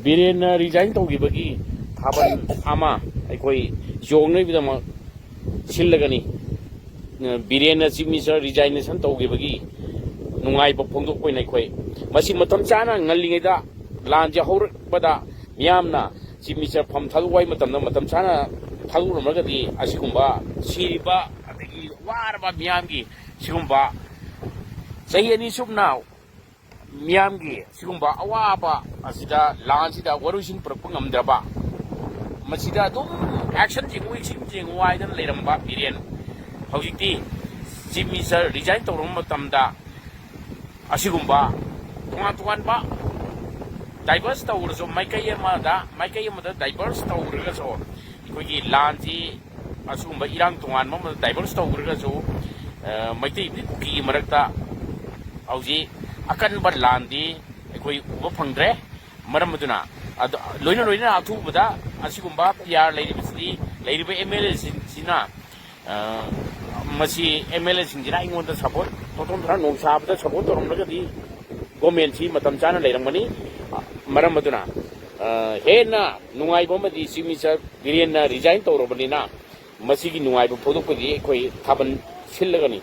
ꯕꯤꯔꯦꯟꯅ resign ꯇꯧꯈꯤꯕꯒꯤ ꯊꯥꯕꯜ ꯑꯃ ꯑꯩꯈꯣꯏ ꯆꯣꯡꯅꯕꯒꯤꯗꯃꯛ ꯁꯤꯜꯂꯒꯅꯤ ꯕꯤꯔꯦꯟꯅ ꯆꯤꯐ ꯃꯤꯅꯤꯁꯇꯔ ꯔꯤꯖꯥꯏꯅꯦꯁꯟ ꯇꯧꯈꯤꯕꯒꯤ ꯅꯨꯡꯉꯥꯏꯕ ꯐꯣꯡꯗꯣꯛꯄ ꯑꯣꯏꯅ ꯑꯩꯈꯣꯏ ꯃꯁꯤ ꯃꯇꯝ ꯆꯥꯅ ꯉꯜꯂꯤꯉꯩꯗ ꯂꯥꯟꯁꯦ ꯍꯧꯔꯛꯄꯗ ꯃꯤꯌꯥꯝꯅ ꯆꯤꯐ ꯃꯤꯅꯤꯁꯇꯔ ꯐꯝ ꯊꯥꯗꯣꯛꯄ ꯃꯇꯝꯗ ꯃꯇꯝ ꯆꯥꯅ ꯊꯥꯗꯣꯛꯂꯝꯃꯒꯗꯤ ꯑꯁꯤꯒꯨꯝꯕ ꯁꯤꯔꯤꯕ ꯑꯗꯒꯤ ꯋꯥꯔꯕ ꯃꯤꯌꯥꯝꯒꯤ ꯁꯤꯒꯨꯝꯕ ꯆꯍꯤ ꯑꯅꯤ ꯁꯨꯞꯅ ꯃꯤꯌꯥꯝꯒꯤ ꯁꯤꯒꯨꯝꯕ ꯑꯋꯥꯕ ꯑꯁꯤꯗ ꯂꯥꯟꯁꯤꯗ ꯋꯥꯔꯣꯏꯁꯤꯟ ꯄꯨꯔꯛꯄ ꯉꯝꯗ꯭ꯔꯕ ꯃꯁꯤꯗ ꯑꯗꯨꯝ ꯑꯦꯛꯁꯟ ꯆꯤꯡꯉꯨ ꯏꯁꯤꯡ ꯆꯤꯡꯉꯨ ꯍꯥꯏꯗꯅ ꯂꯩꯔꯝꯕ ꯕꯤꯔꯦꯟ ꯍꯧꯖꯤꯛꯇꯤ ꯆꯤꯐ ꯃꯤꯅꯤꯁꯇꯔ ꯔꯤꯖꯥꯏꯟ ꯇꯧꯔꯕ ꯃꯇꯝꯗ ꯑꯁꯤꯒꯨꯝꯕ ꯇꯣꯉꯥꯟ ꯇꯣꯉꯥꯟꯕ ꯗꯥꯏꯚꯔꯁ ꯇꯧꯔꯁꯨ ꯃꯥꯏꯀꯩ ꯑꯃꯗ ꯗꯥꯏꯚꯔꯁ ꯇꯧꯔꯒꯁꯨ ꯑꯩꯈꯣꯏꯒꯤ ꯂꯥꯟꯁꯤ ꯑꯁꯤꯒꯨꯝꯕ ꯏꯔꯥꯡ ꯇꯣꯉꯥꯟꯕ ꯑꯃꯗ ꯗꯥꯏꯚꯔꯁ ꯇꯧꯔꯒꯁꯨ ꯃꯩꯇꯩ ꯀꯨꯀꯤꯒꯤ ꯃꯔꯛꯇ ꯍꯧꯖꯤꯛ ꯑꯀꯟꯕ ꯂꯥꯟꯗꯤ ꯑꯩꯈꯣꯏ ꯎꯕ ꯐꯪꯗ꯭ꯔꯦ ꯃꯔꯝ ꯑꯗꯨꯅ ꯂꯣꯏꯅ ꯑꯊꯨꯕꯗ ꯑꯁꯤꯒꯨꯝꯕ ꯄꯤ ꯑꯥꯔ ꯂꯩꯔꯤꯕꯁꯤꯗꯤ ꯂꯩꯔꯤꯕ ꯑꯦꯝ ꯑꯦꯜ ꯑꯦꯁꯤꯡꯁꯤꯅ ꯃꯁꯤ ꯑꯦꯝ ꯑꯦꯜ ꯑꯦꯁꯤꯡꯁꯤꯅ ꯑꯩꯉꯣꯟꯗ ꯁꯄꯣꯔꯠ ꯇꯣꯇꯣꯟ ꯈꯔ ꯅꯣꯡꯁꯥꯕꯗ ꯁꯄꯣꯔꯠ ꯇꯧꯔꯝꯂꯒꯗꯤ ꯒꯣꯔꯃꯦꯟꯁꯤ ꯃꯇꯝ ꯆꯥꯅ ꯂꯩꯔꯝꯒꯅꯤ ꯃꯔꯝ ꯑꯗꯨꯅ ꯍꯦꯟꯅ ꯅꯨꯡꯉꯥꯏꯕ ꯑꯃꯗꯤ ꯆꯤꯐ ꯃꯤꯅꯤꯁꯇꯔ ꯕꯤꯔꯦꯟꯅ ꯔꯤꯖꯥꯏꯟ ꯇꯧꯔꯕꯅꯤꯅ ꯃꯁꯤꯒꯤ ꯅꯨꯡꯉꯥꯏꯕ ꯐꯣꯡꯗꯣꯛꯄꯗꯤ ꯑꯩꯈꯣꯏ ꯊꯥꯕꯜ ꯁꯤꯜꯂꯒꯅꯤ